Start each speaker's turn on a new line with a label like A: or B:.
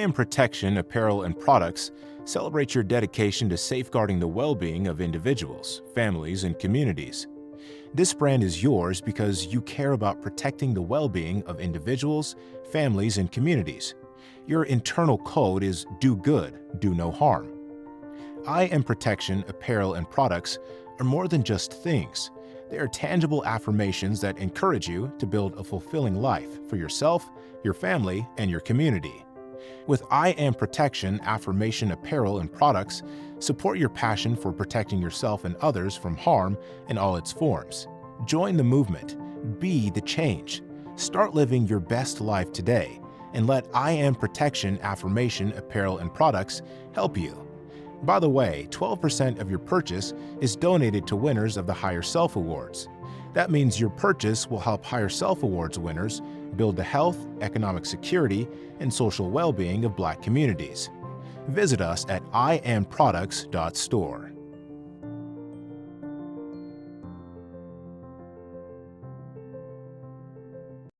A: Protection Apparel and Products celebrates your dedication to safeguarding the well-being of individuals, families, and communities. This brand is yours because you care about protecting the well-being of individuals, families, and communities. Your internal code is do good, do no harm. Protection Apparel and Products are more than just things. They are tangible affirmations that encourage you to build a fulfilling life for yourself, your family, and your community. With Protection Affirmation Apparel and Products, support your passion for protecting yourself and others from harm in all its forms. Join the movement. Be the change. Start living your best life today, and let Protection Affirmation Apparel and Products help you. By the way, 12% of your purchase is donated to winners of the Higher Self Awards. That means your purchase will help Higher Self Awards winners build the health, economic security, and social well-being of Black communities. Visit us at IAmProducts.Store.